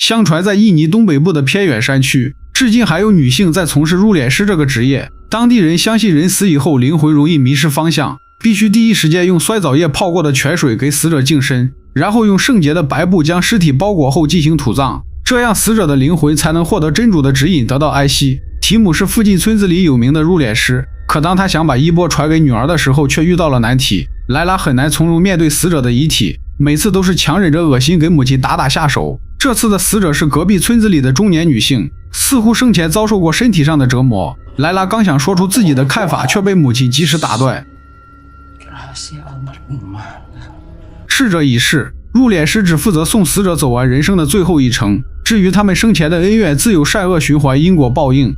相传在印尼东北部的偏远山区，至今还有女性在从事入殓师这个职业。当地人相信人死以后灵魂容易迷失方向，必须第一时间用衰藻叶泡过的泉水给死者净身，然后用圣洁的白布将尸体包裹后进行土葬，这样死者的灵魂才能获得真主的指引，得到安息。提姆是附近村子里有名的入殓师，可当他想把衣钵传给女儿的时候，却遇到了难题。莱拉很难从容面对死者的遗体，每次都是强忍着恶心给母亲打下手。这次的死者是隔壁村子里的中年女性，似乎生前遭受过身体上的折磨。莱拉刚想说出自己的看法，却被母亲及时打断。逝者已逝，入殓师只负责送死者走完人生的最后一程，至于他们生前的恩怨，自有善恶循环，因果报应。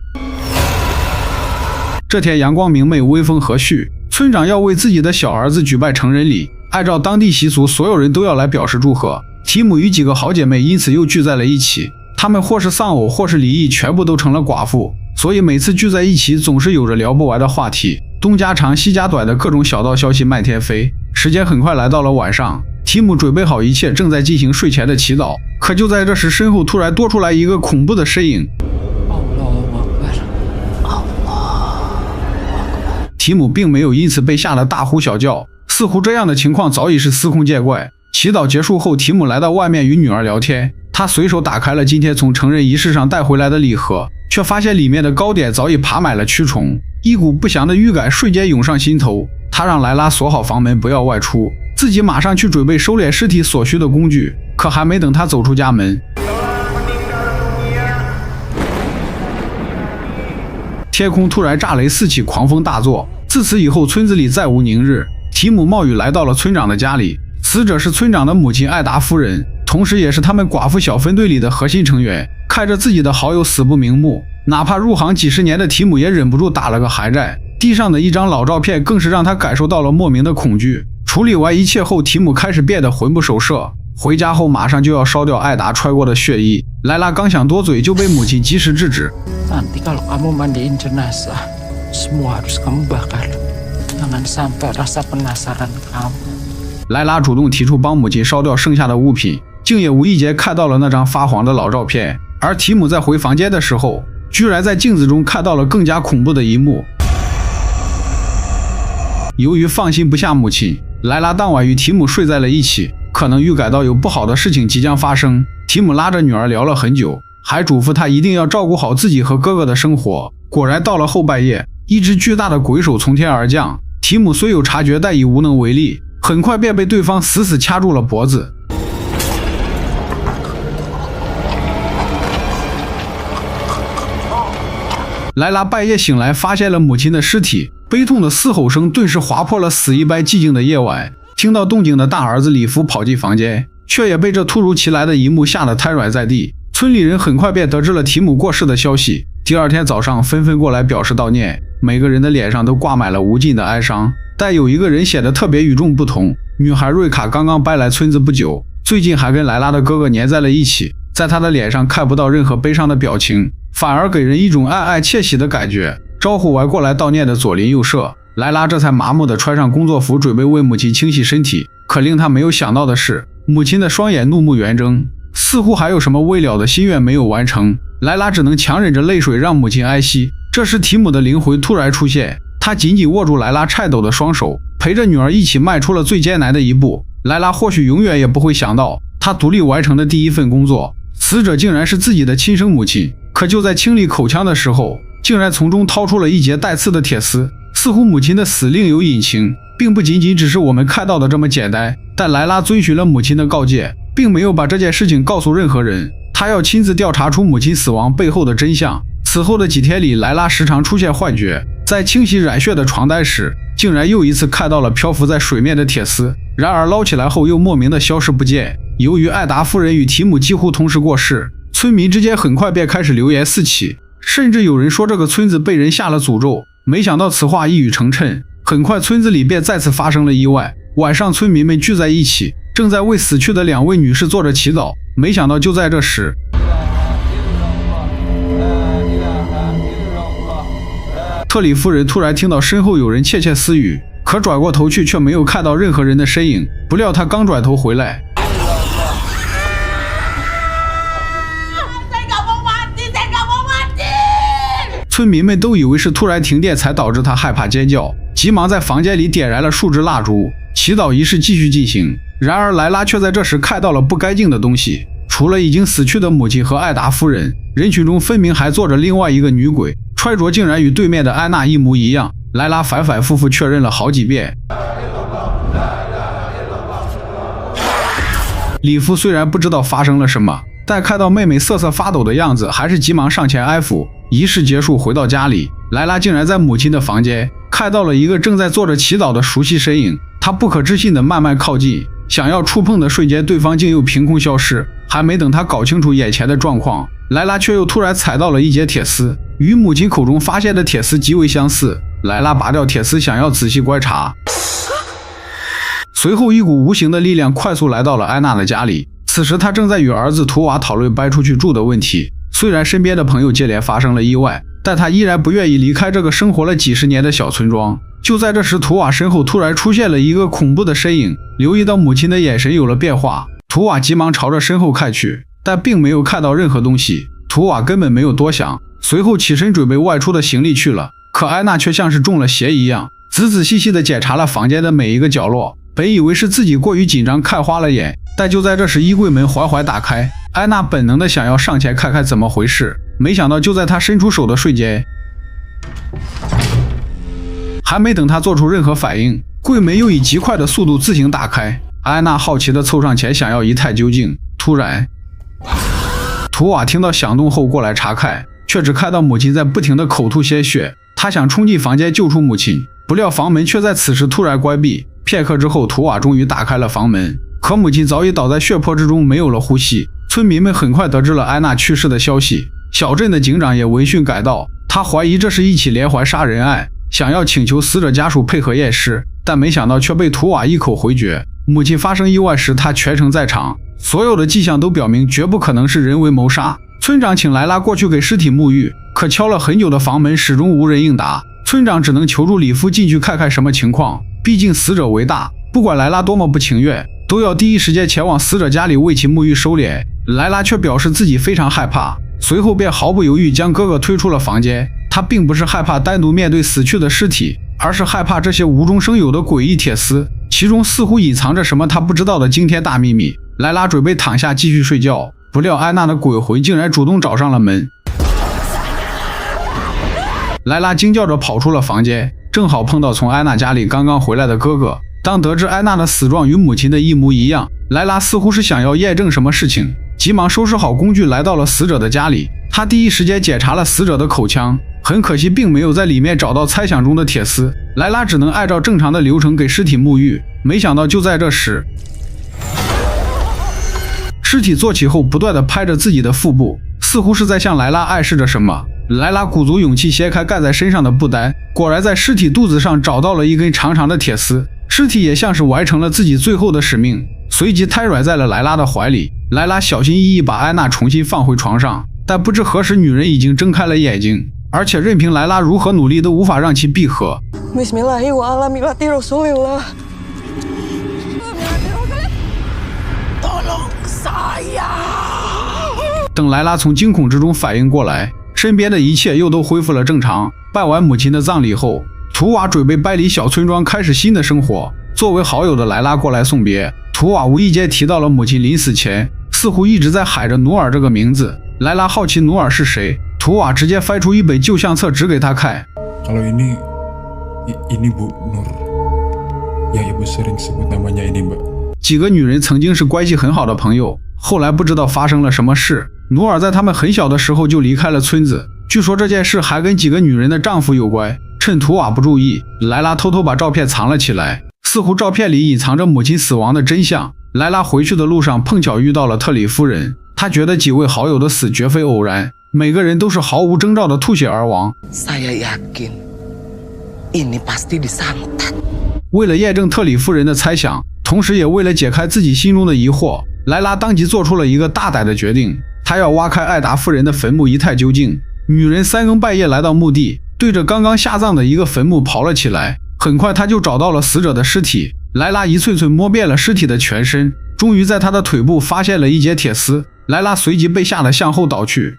这天阳光明媚，微风和煦，村长要为自己的小儿子举办成人礼，按照当地习俗，所有人都要来表示祝贺。提姆与几个好姐妹因此又聚在了一起，她们或是丧偶，或是离异，全部都成了寡妇，所以每次聚在一起总是有着聊不完的话题，东家长西家短的各种小道消息漫天飞。时间很快来到了晚上，提姆准备好一切，正在进行睡前的祈祷，可就在这时，身后突然多出来一个恐怖的身影。提姆并没有因此被吓得大呼小叫，似乎这样的情况早已是司空见惯。祈祷结束后，提姆来到外面与女儿聊天，他随手打开了今天从成人仪式上带回来的礼盒，却发现里面的糕点早已爬满了蛆虫，一股不祥的预感瞬间涌上心头。他让莱拉锁好房门，不要外出，自己马上去准备收敛尸体所需的工具。可还没等他走出家门，天空突然炸雷四起，狂风大作。自此以后，村子里再无宁日。提姆冒雨来到了村长的家里，死者是村长的母亲艾达夫人，同时也是他们寡妇小分队里的核心成员。看着自己的好友死不瞑目，哪怕入行几十年的提姆也忍不住打了个寒战。地上的一张老照片更是让他感受到了莫名的恐惧。处理完一切后，提姆开始变得魂不守舍。回家后马上就要烧掉艾达揣过的血衣，莱拉刚想多嘴就被母亲及时制止。Nanti kalau kamu mandiin jenazah, semua harus kamu bakar. Jangan sampai rasa penasaran kamu. 莱拉主动提出帮母亲烧掉剩下的物品，竟也无意间看到了那张发黄的老照片。而提姆在回房间的时候，居然在镜子中看到了更加恐怖的一幕。由于放心不下母亲，莱拉当晚与提姆睡在了一起。可能预感到有不好的事情即将发生，提姆拉着女儿聊了很久，还嘱咐她一定要照顾好自己和哥哥的生活。果然到了后半夜，一只巨大的鬼手从天而降，提姆虽有察觉，但已无能为力，很快便被对方死死掐住了脖子。莱拉半夜醒来，发现了母亲的尸体，悲痛的嘶吼声顿时划破了死一般寂静的夜晚。听到动静的大儿子里夫跑进房间，却也被这突如其来的一幕吓得瘫软在地。村里人很快便得知了提姆过世的消息，第二天早上纷纷过来表示悼念，每个人的脸上都挂满了无尽的哀伤。但有一个人显得特别与众不同，女孩瑞卡刚刚搬来村子不久，最近还跟莱拉的哥哥黏在了一起，在她的脸上看不到任何悲伤的表情，反而给人一种暗暗窃喜的感觉。招呼完过来悼念的左邻右舍，莱拉这才麻木地穿上工作服，准备为母亲清洗身体。可令她没有想到的是，母亲的双眼怒目圆睁，似乎还有什么未了的心愿没有完成。莱拉只能强忍着泪水让母亲安息。这时提姆的灵魂突然出现，他紧紧握住莱拉颤抖的双手，陪着女儿一起迈出了最艰难的一步。莱拉或许永远也不会想到，她独立完成的第一份工作，死者竟然是自己的亲生母亲。可就在清理口腔的时候，竟然从中掏出了一截带刺的铁丝，似乎母亲的死另有隐情，并不仅仅只是我们看到的这么简单。但莱拉遵循了母亲的告诫，并没有把这件事情告诉任何人，她要亲自调查出母亲死亡背后的真相。此后的几天里，莱拉时常出现幻觉，在清洗染血的床单时，竟然又一次看到了漂浮在水面的铁丝，然而捞起来后又莫名的消失不见。由于艾达夫人与提姆几乎同时过世，村民之间很快便开始流言四起，甚至有人说这个村子被人下了诅咒。没想到此话一语成谶，很快村子里便再次发生了意外。晚上村民们聚在一起，正在为死去的两位女士做着祈祷，没想到就在这时，特里夫人突然听到身后有人窃窃私语，可转过头去却没有看到任何人的身影。不料她刚转头回来，村民们都以为是突然停电才导致他害怕尖叫，急忙在房间里点燃了数支蜡烛，祈祷仪式继续进行。然而莱拉却在这时看到了不该净的东西，除了已经死去的母亲和艾达夫人，人群中分明还坐着另外一个女鬼，穿着竟然与对面的安娜一模一样。莱拉反反复复确认了好几遍。里夫虽然不知道发生了什么，但看到妹妹瑟瑟发抖的样子，还是急忙上前安抚。仪式结束，回到家里，莱拉竟然在母亲的房间看到了一个正在坐着祈祷的熟悉身影。她不可置信地慢慢靠近，想要触碰的瞬间，对方竟又凭空消失。还没等她搞清楚眼前的状况，莱拉却又突然踩到了一截铁丝，与母亲口中发现的铁丝极为相似。莱拉拔掉铁丝，想要仔细观察。随后一股无形的力量快速来到了安娜的家里，此时她正在与儿子图瓦讨论搬出去住的问题。虽然身边的朋友接连发生了意外，但她依然不愿意离开这个生活了几十年的小村庄。就在这时，图瓦身后突然出现了一个恐怖的身影，留意到母亲的眼神有了变化，图瓦急忙朝着身后看去，但并没有看到任何东西。图瓦根本没有多想，随后起身准备外出的行李去了。可安娜却像是中了邪一样，仔仔细细地检查了房间的每一个角落。本以为是自己过于紧张看花了眼，但就在这时，衣柜门缓缓打开，安娜本能的想要上前看看怎么回事，没想到就在她伸出手的瞬间，还没等她做出任何反应，柜门又以极快的速度自行打开。安娜好奇地凑上前想要一探究竟，突然图瓦听到响动后过来查看，却只看到母亲在不停地口吐鲜血。他想冲进房间救出母亲，不料房门却在此时突然关闭。片刻之后，图瓦终于打开了房门，可母亲早已倒在血泊之中，没有了呼吸。村民们很快得知了安娜去世的消息，小镇的警长也闻讯赶到，他怀疑这是一起连环杀人案，想要请求死者家属配合验尸，但没想到却被图瓦一口回绝。母亲发生意外时，他全程在场，所有的迹象都表明绝不可能是人为谋杀。村长请莱拉过去给尸体沐浴，可敲了很久的房门始终无人应答，村长只能求助里夫进去看看什么情况，毕竟死者为大，不管莱拉多么不情愿，都要第一时间前往死者家里为其沐浴收敛。莱拉却表示自己非常害怕，随后便毫不犹豫将哥哥推出了房间。他并不是害怕单独面对死去的尸体，而是害怕这些无中生有的诡异铁丝，其中似乎隐藏着什么他不知道的惊天大秘密。莱拉准备躺下继续睡觉，不料安娜的鬼魂竟然主动找上了门。莱拉惊叫着跑出了房间，正好碰到从安娜家里刚刚回来的哥哥。当得知安娜的死状与母亲的一模一样，莱拉似乎是想要验证什么事情，急忙收拾好工具来到了死者的家里。他第一时间检查了死者的口腔，很可惜并没有在里面找到猜想中的铁丝。莱拉只能按照正常的流程给尸体沐浴，没想到就在这时，尸体坐起后不断地拍着自己的腹部，似乎是在向莱拉暗示着什么。莱拉鼓足勇气掀开盖在身上的布单，果然在尸体肚子上找到了一根长长的铁丝，尸体也像是完成了自己最后的使命，随即瘫软在了莱拉的怀里。莱拉小心翼翼把安娜重新放回床上，但不知何时女人已经睁开了眼睛，而且任凭莱拉如何努力都无法让其闭合。等莱拉从惊恐之中反应过来，身边的一切又都恢复了正常。办完母亲的葬礼后，图瓦准备搬离小村庄开始新的生活。作为好友的莱拉过来送别，图瓦无意间提到了母亲临死前似乎一直在喊着努尔这个名字。莱拉好奇努尔是谁，图瓦直接翻出一本旧相册指给他看。Kalau ini Bu Nur, yang ibu sering sebut namanya ini Mbak。几个女人曾经是关系很好的朋友，后来不知道发生了什么事，努尔在他们很小的时候就离开了村子。据说这件事还跟几个女人的丈夫有关。趁图瓦不注意，莱拉偷偷把照片藏了起来，似乎照片里隐藏着母亲死亡的真相。莱拉回去的路上碰巧遇到了特里夫人，她觉得几位好友的死绝非偶然，每个人都是毫无征兆的吐血而亡。为了验证特里夫人的猜想，同时也为了解开自己心中的疑惑，莱拉当即做出了一个大胆的决定，她要挖开艾达夫人的坟墓一探究竟。女人三更半夜来到墓地，对着刚刚下葬的一个坟墓刨了起来，很快她就找到了死者的尸体。莱拉一寸寸摸遍了尸体的全身，终于在他的腿部发现了一截铁丝。莱拉随即被吓得向后倒去。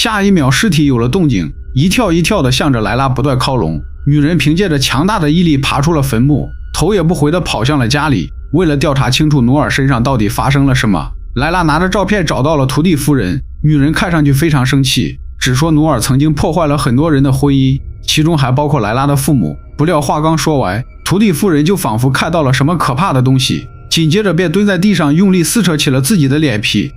下一秒尸体有了动静，一跳一跳的向着莱拉不断靠拢。女人凭借着强大的毅力爬出了坟墓，头也不回地跑向了家里。为了调查清楚努尔身上到底发生了什么，莱拉拿着照片找到了图蒂夫人。女人看上去非常生气，只说努尔曾经破坏了很多人的婚姻，其中还包括莱拉的父母。不料话刚说完，图蒂夫人就仿佛看到了什么可怕的东西，紧接着便蹲在地上用力撕扯起了自己的脸皮。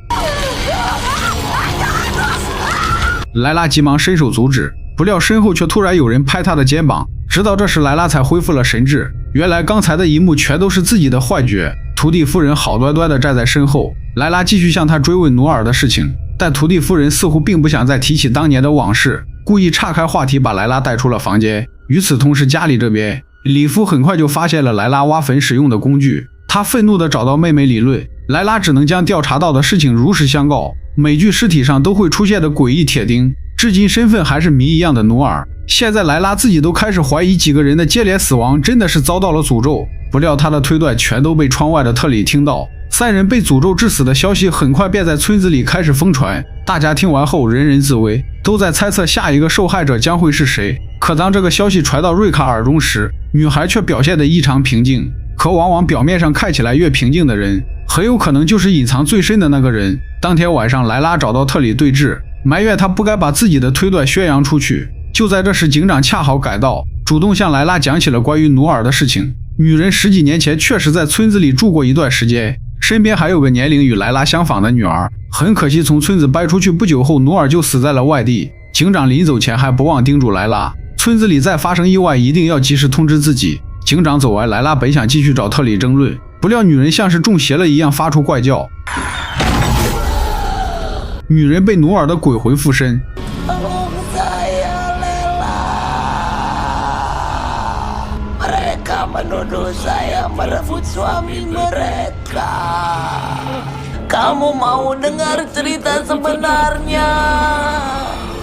莱拉急忙伸手阻止，不料身后却突然有人拍她的肩膀。直到这时，莱拉才恢复了神智，原来刚才的一幕全都是自己的幻觉。图蒂夫人好端端地站在身后，莱拉继续向她追问努尔的事情，但图蒂夫人似乎并不想再提起当年的往事，故意岔开话题把莱拉带出了房间。与此同时，家里这边里夫很快就发现了莱拉挖坟使用的工具，他愤怒地找到妹妹理论，莱拉只能将调查到的事情如实相告。每具尸体上都会出现的诡异铁钉，至今身份还是谜一样的努尔。现在莱拉自己都开始怀疑几个人的接连死亡真的是遭到了诅咒。不料他的推断全都被窗外的特里听到，3人被诅咒致死的消息很快便在村子里开始疯传。大家听完后人人自危，都在猜测下一个受害者将会是谁。可当这个消息传到瑞卡耳中时，女孩却表现得异常平静。可往往表面上看起来越平静的人，很有可能就是隐藏最深的那个人。当天晚上，莱拉找到特里对峙，埋怨他不该把自己的推断宣扬出去。就在这时，警长恰好赶到，主动向莱拉讲起了关于努尔的事情。女人10几年前确实在村子里住过一段时间，身边还有个年龄与莱拉相仿的女儿。很可惜，从村子搬出去不久后，努尔就死在了外地。警长临走前还不忘叮嘱莱拉，村子里再发生意外一定要及时通知自己。警长走完，莱拉本想继续找特里争论，不料女人像是中邪了一样发出怪叫。女人被努尔的鬼魂附身。Menuduh saya merebut suami mereka. Kamu mau dengar cerita sebenarnya？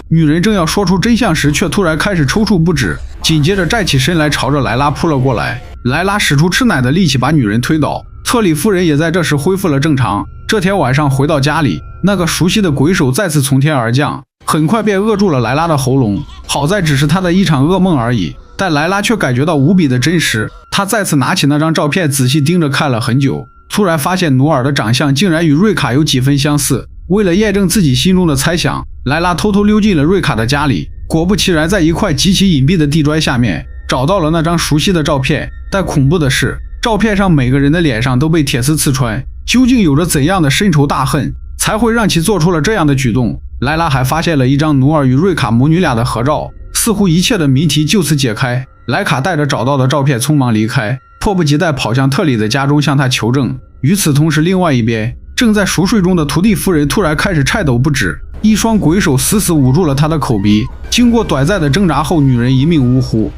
女人正要说出真相时，却突然开始抽搐不止，紧接着站起身来，朝着莱拉扑了过来。莱拉使出吃奶的力气把女人推倒，特里夫人也在这时恢复了正常。这天晚上回到家里，那个熟悉的鬼手再次从天而降，很快便扼住了莱拉的喉咙。好在只是她的一场噩梦而已，但莱拉却感觉到无比的真实。她再次拿起那张照片仔细盯着看了很久，突然发现努尔的长相竟然与瑞卡有几分相似。为了验证自己心中的猜想，莱拉偷偷溜进了瑞卡的家里，果不其然，在一块极其隐蔽的地砖下面找到了那张熟悉的照片。但恐怖的是，照片上每个人的脸上都被铁丝刺穿，究竟有着怎样的深仇大恨，才会让其做出了这样的举动？莱拉还发现了一张努尔与瑞卡母女俩的合照，似乎一切的谜题就此解开。莱卡带着找到的照片匆忙离开，迫不及待跑向特里的家中向他求证。与此同时，另外一边正在熟睡中的图蒂夫人突然开始颤抖不止，一双鬼手死死捂住了她的口鼻。经过短暂的挣扎后，女人一命呜呼。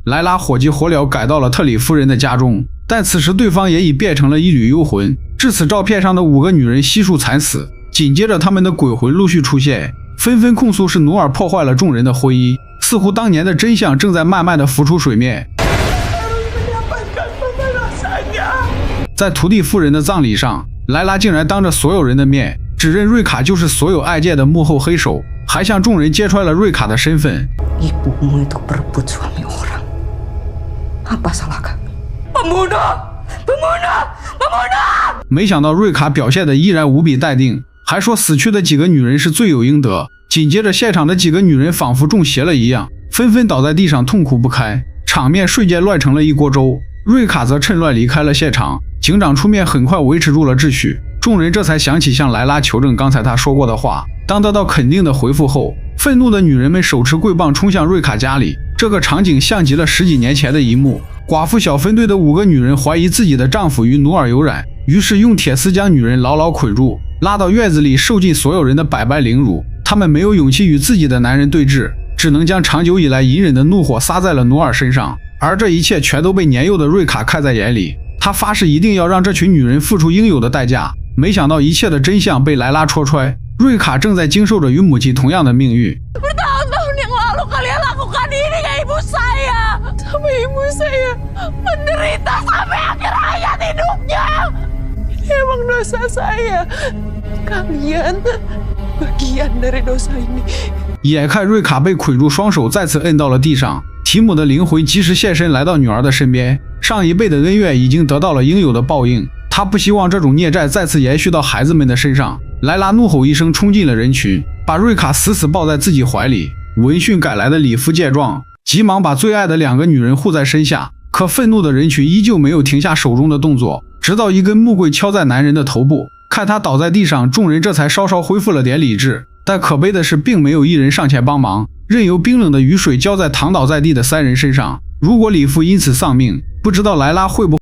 莱拉火急火燎赶到了特里夫人的家中，但此时对方也已变成了一缕幽魂。至此，照片上的5个女人悉数惨死。紧接着，他们的鬼魂陆续出现，纷纷控诉是努尔破坏了众人的婚姻，似乎当年的真相正在慢慢的浮出水面。在图蒂夫人的葬礼上，莱拉竟然当着所有人的面指认瑞卡就是所有案件的幕后黑手，还向众人揭穿了瑞卡的身份。Ibumu itu berebut suami orang. Apa salah kami? Pembunuh! Pembunuh! Pembunuh! 没想到瑞卡表现得依然无比淡定，还说死去的几个女人是罪有应得。紧接着，现场的几个女人仿佛中邪了一样，纷纷倒在地上痛苦不堪，场面瞬间乱成了一锅粥。瑞卡则趁乱离开了现场，警长出面很快维持住了秩序，众人这才想起向莱拉求证刚才他说过的话。当得到肯定的回复后，愤怒的女人们手持棍棒冲向瑞卡家里，这个场景像极了10几年前的一幕。寡妇小分队的5个女人怀疑自己的丈夫与努尔有染，于是用铁丝将女人牢牢捆住，拉到院子里受尽所有人的百般凌辱。她们没有勇气与自己的男人对峙，只能将长久以来隐忍的怒火撒在了努尔身上。而这一切全都被年幼的瑞卡看在眼里，他发誓一定要让这群女人付出应有的代价。没想到一切的真相被莱拉戳穿，瑞卡正在经受着与母亲同样的命运。Bertahun-tahun yang lalu kalian lakukan ini ke ibu saya. Sampai ibu saya menderita sampai akhir hayat hidupnya. Ini emang dosa saya. Kalian bagian dari dosa ini. 眼看瑞卡被捆住双手再次摁到了地上，提姆的灵魂及时现身来到女儿的身边。上一辈的恩怨已经得到了应有的报应，他不希望这种孽债再次延续到孩子们的身上。莱拉怒吼一声冲进了人群，把瑞卡死死抱在自己怀里。闻讯赶来的里夫见状，急忙把最爱的2个女人护在身下，可愤怒的人群依旧没有停下手中的动作，直到一根木棍敲在男人的头部，看他倒在地上，众人这才稍稍恢复了点理智。但可悲的是，并没有一人上前帮忙，任由冰冷的雨水浇在躺倒在地的3人身上。如果里夫因此丧命，不知道莱拉会不会